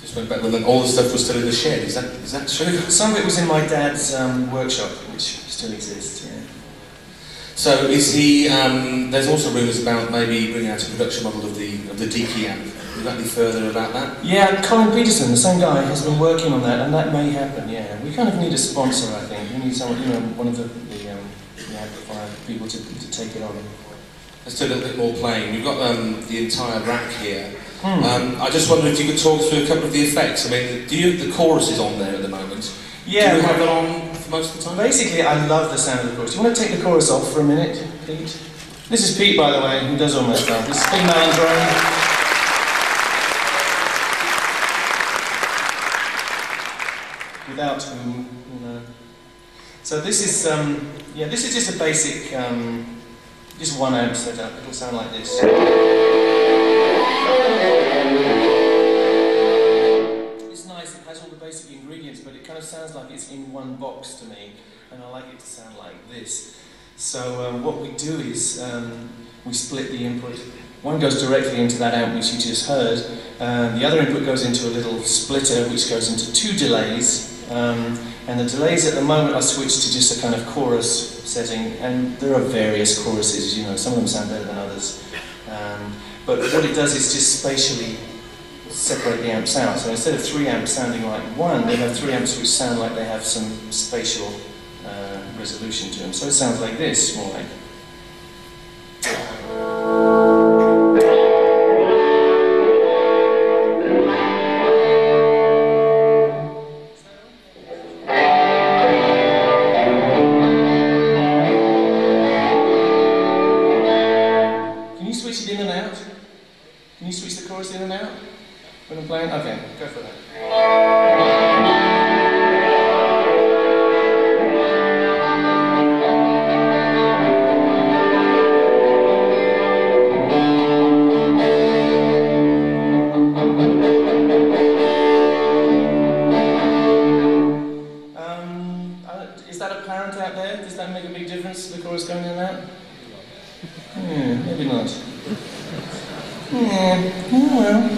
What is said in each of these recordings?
Just went back when all the stuff was still in the shed. Is that true? Some of it was in my dad's workshop, which still exists. Yeah. So is he? There's also rumours about maybe bringing out a production model of the Deaky amp. Is that any further about that? Yeah, Colin Peterson, the same guy, has been working on that, and that may happen. Yeah, we kind of need a sponsor. I think we need someone, one of the amplifier people to take it on. Let's do a little bit more playing. We've got the entire rack here. I just wondered if you could talk through a couple of the effects. I mean, the chorus is on there at the moment? Yeah. Do you have it on for most of the time? Basically, I love the sound of the chorus. Do you want to take the chorus off for a minute, Pete? This is Pete, by the way, who does all my stuff. This is Pete Malandrone. Without whom, So this is, this is just a basic, just one amp setup. It'll sound like this. It's nice, it has all the basic ingredients, but it kind of sounds like it's in one box to me, and I like it to sound like this. So what we do is, we split the input. One goes directly into that amp which you just heard, the other input goes into a little splitter which goes into 2 delays, and the delays at the moment are switched to just a kind of chorus setting, and there are various choruses, some of them sound better than others. But what it does is just spatially separate the amps out. So instead of 3 amps sounding like one, they have 3 amps which sound like they have some spatial resolution to them. So it sounds like this, more like. Can you switch the chorus in and out when I'm playing? Okay, go for that. Is that apparent out there? Does that make a big difference, the chorus going in and out? Maybe not. Well.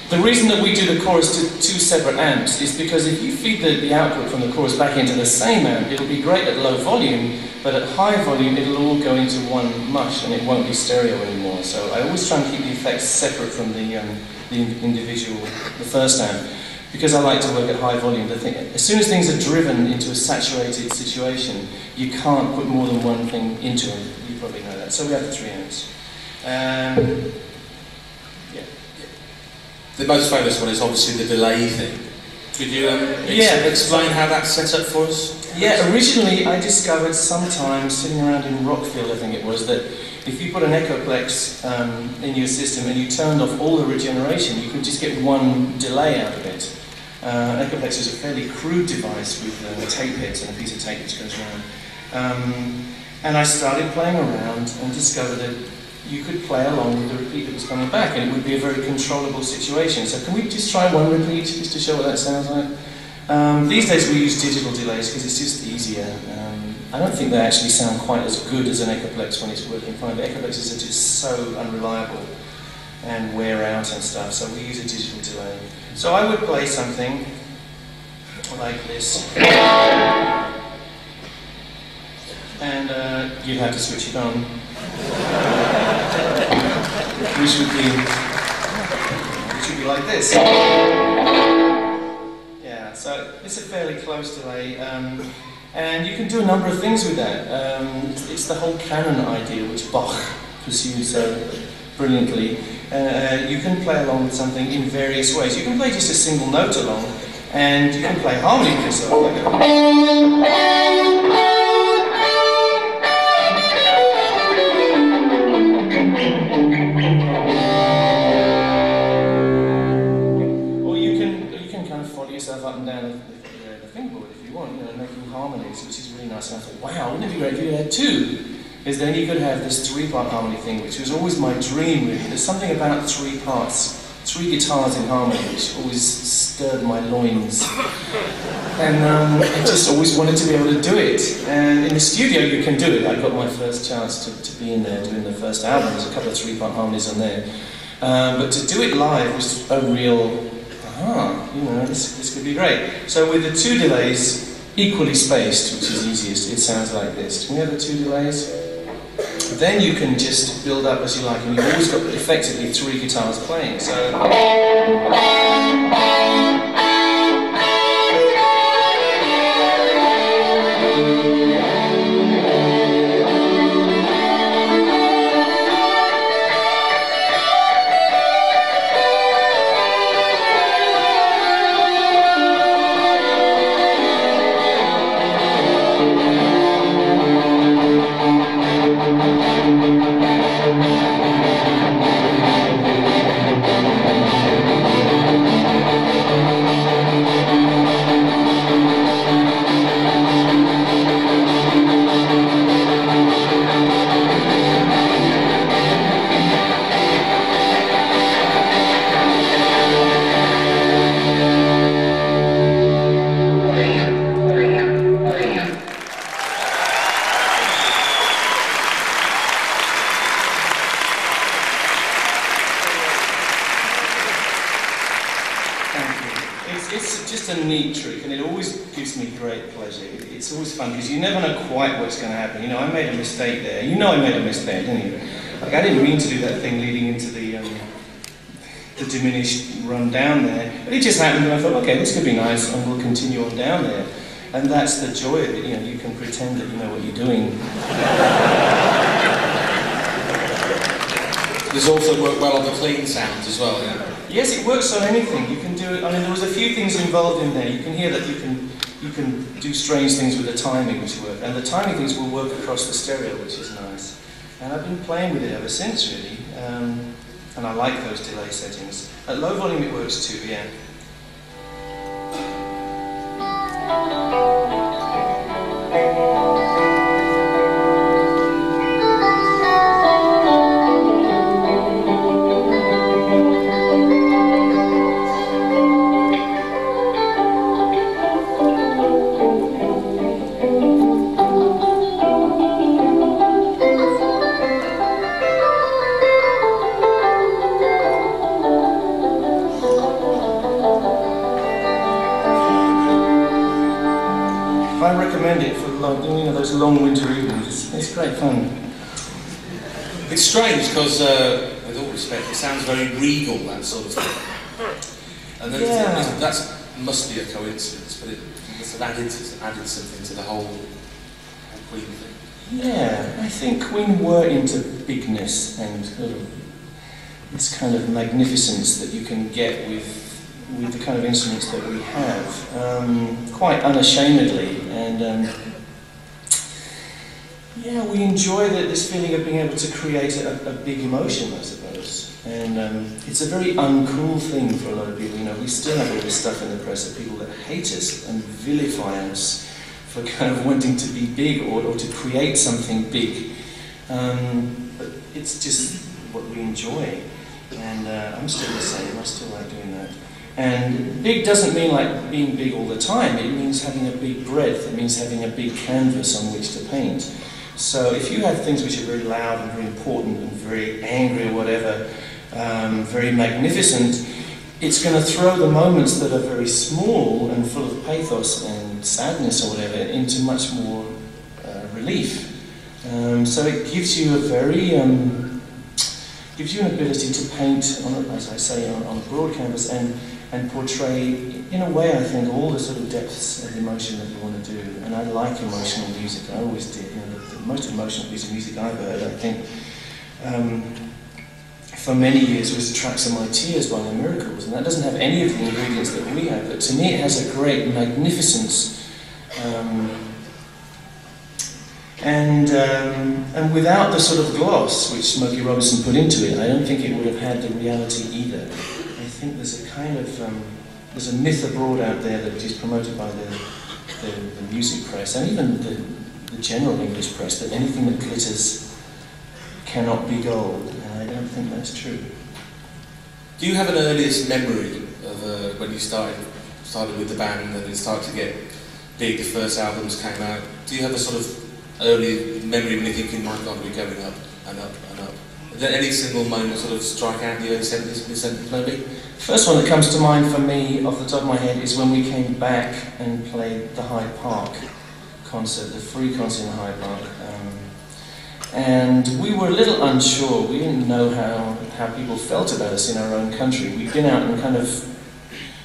The reason that we do the chorus to 2 separate amps is because if you feed the output from the chorus back into the same amp, it'll be great at low volume, but at high volume it'll all go into one mush and it won't be stereo anymore. So I always try and keep the effects separate from the individual, the first amp, because I like to work at high volume. As soon as things are driven into a saturated situation, you can't put more than one thing into them. You probably know that. So we have the 3 amps. The most famous one is obviously the delay thing. Could you explain how that's set up for us? Yeah, originally I discovered sometime sitting around in Rockfield, I think it was, that if you put an Echoplex in your system and you turned off all the regeneration, you could just get one delay out of it. Echoplex is a fairly crude device with tape heads and a piece of tape which goes around. And I started playing around and discovered that you could play along with the repeat that was coming back, and it would be a very controllable situation. So can we just try one repeat just to show what that sounds like? These days we use digital delays because it's just easier. I don't think they actually sound quite as good as an Echoplex when it's working fine, but Echoplexes are just so unreliable and wear out and stuff, so we use a digital delay. So I would play something like this, and you'd have to switch it on, which would be like this. Yeah, so it's a fairly close delay, and you can do a number of things with that. It's the whole canon idea which Bach pursued so brilliantly. You can play along with something in various ways. You can play just a single note along, and you can play harmony with yourself. Or you can kind of follow yourself up and down the fingerboard if you want, making harmonies, which is really nice. And I thought, wow, wouldn't it be great if you had 2? Because then you could have this 3-part harmony thing, which was always my dream, really. There's something about 3 parts 3 guitars in harmony, which always stirred my loins. And I just always wanted to be able to do it. And in the studio you can do it. I got my first chance to be in there doing the first album. There's a couple of 3-part harmonies on there. But to do it live was a real, you know, this could be great. So with the 2 delays, equally spaced, which is easiest, it sounds like this. Can we have the 2 delays? Then you can just build up as you like, and you've always got effectively 3 guitars playing. So. It's just a neat trick, and it always gives me great pleasure. It's always fun, because you never know quite what's going to happen. You know, I made a mistake there. You know I made a mistake, didn't you? Like, I didn't mean to do that thing leading into the diminished run down there. But it just happened, and I thought, okay, this could be nice, and we'll continue on down there. And that's the joy of it, you know, you can pretend that you know what you're doing. There's also worked well on the clean sounds as well, yeah? Yes, it works on anything. You can do it. I mean, there was a few things involved in there. You can hear that you can do strange things with the timing which work, and the timing things will work across the stereo, which is nice. And I've been playing with it ever since, really. And I like those delay settings. At low volume, it works too. Yeah. I recommend it for those long winter evenings. It's great fun. It's strange because, with all respect, it sounds very regal, that sort of thing. And then that must be a coincidence, but it must have added something to the whole Queen thing. Yeah, I think Queen were into bigness and this kind of magnificence that you can get with the kind of instruments that we have, quite unashamedly, and yeah, we enjoy this feeling of being able to create a big emotion, I suppose, and it's a very uncool thing for a lot of people. You know, we still have all this stuff in the press of people that hate us and vilify us for kind of wanting to be big or to create something big, but it's just what we enjoy, and I'm still the same. I still like doing that. And big doesn't mean like being big all the time. It means having a big breadth. It means having a big canvas on which to paint. So if you have things which are very loud and very important and very angry or whatever, very magnificent, it's going to throw the moments that are very small and full of pathos and sadness or whatever into much more relief. So it gives you a very gives you an ability to paint, as I say, on a broad canvas and portray, in a way, I think, all the sort of depths of emotion that you want to do. And I like emotional music. I always did. You know, the most emotional piece of music I've heard, I think, for many years was Tracks of My Tears by The Miracles, and that doesn't have any of the ingredients that we have. But to me, it has a great magnificence. And without the sort of gloss which Smokey Robinson put into it, I don't think it would have had the reality either. I think there's a kind of, there's a myth abroad out there that is promoted by the music press, and even the general English press, that anything that glitters cannot be gold, and I don't think that's true. Do you have an earliest memory of when you started with the band and it started to get big, the first albums came out? Do you have a sort of early memory when you're thinking, my God, we're going up and up and up? Is there any single moment sort of strike out in the early 70s, mid-70s maybe? First one that comes to mind for me, off the top of my head, is when we came back and played the Hyde Park concert, the free concert in Hyde Park. And we were a little unsure. We didn't know how people felt about us in our own country. We'd been out and kind of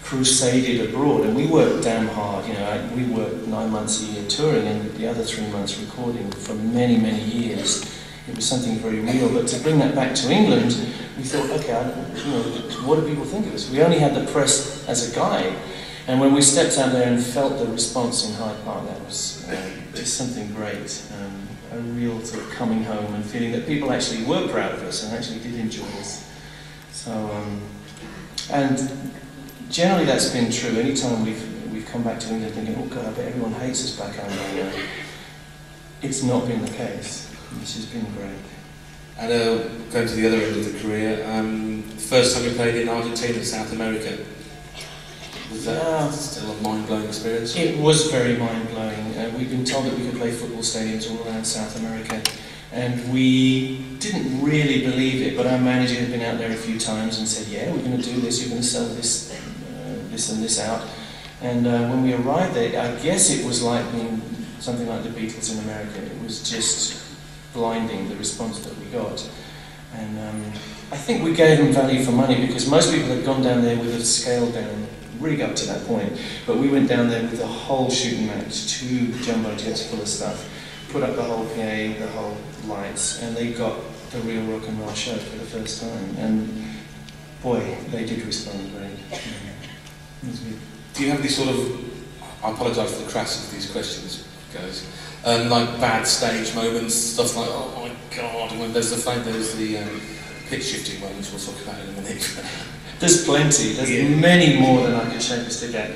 crusaded abroad, and we worked damn hard. You know, we worked 9 months a year touring, and the other 3 months recording for many, many years. It was something very real. But to bring that back to England, we thought, okay, what do people think of us? We only had the press as a guide, and when we stepped out there and felt the response in Hyde Park, that was just something great. A real sort of coming home and feeling that people actually were proud of us and actually did enjoy us. So, and generally that's been true. Anytime we've come back to England thinking, oh God, I bet everyone hates us back home, it's not been the case, which has been great. And going to the other end of the career, first time you played in Argentina, South America, was that still a mind-blowing experience? It was very mind-blowing. We've been told that we could play football stadiums all around South America, and we didn't really believe it, but our manager had been out there a few times and said, yeah, we're going to do this, you're going to sell this and this out. And when we arrived there, I guess it was like being something like the Beatles in America. It was just blinding, the response that we got. And I think we gave them value for money, because most people had gone down there with a scaled down rig up to that point, but we went down there with the whole shooting match, 2 jumbo jets full of stuff, put up the whole PA, the whole lights, and they got the real rock and roll show for the first time. And boy, they did respond great. It was good. Do you have these sort of, I apologise for the crass of these questions, guys, like bad stage moments, stuff like, oh my God, when there's the pitch shifting one, which we'll talk about in a minute. There's plenty. There's many more than I could shake a stick at.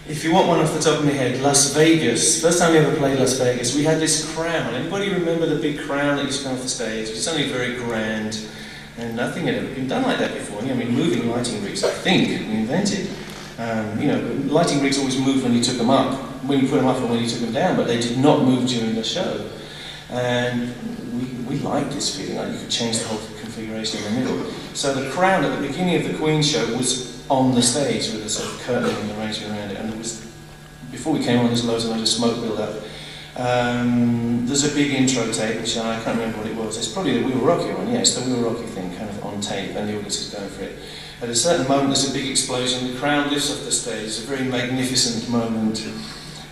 If you want one off the top of my head, Las Vegas. First time we ever played Las Vegas, we had this crown. Anybody remember the big crown that used to come off the stage? It was something very grand, and nothing had ever been done like that before. I mean, moving lighting rigs, I think, we invented. Lighting rigs always moved when you took them up, when you put them up and when you took them down, but they did not move during the show. And we liked this feeling, like you could change the whole configuration in the middle. So the crown at the beginning of the Queen show was on the stage with a sort of curtain and arrangement around it, and there was, before we came on, there's loads of smoke build up. There's a big intro tape, which I can't remember what it was. It's probably the We Were Rocky one, yes, the We Were Rocky thing, kind of on tape, and the audience is going for it. At a certain moment, there's a big explosion, the crowd lifts off the stage, it's a very magnificent moment.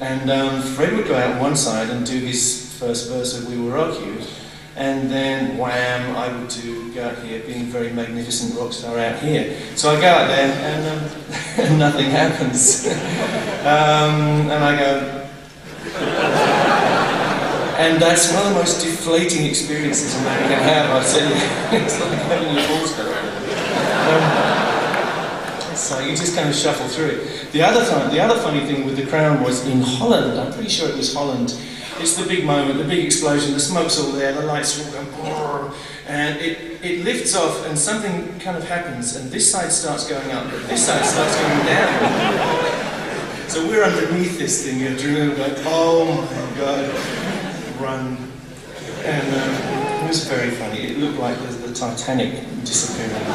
And Fred would go out on one side and do his first verse of We Will Rock You, and then wham, I would go out here, being a very magnificent rock star out here. So I go out there and nothing happens. And I go, and that's one of the most deflating experiences a man can have, I tell you. It's like having your balls cut off. So you just kind of shuffle through it. The other funny thing with the crown was in Holland. I'm pretty sure it was Holland. It's the big moment, the big explosion, the smoke's all there, the lights are all going, brrr, and it lifts off and something kind of happens, and this side starts going up, but this side starts going down. So we're underneath this thing, and adrenaline going, oh my God, run. And it was very funny. It looked like the Titanic disappearing.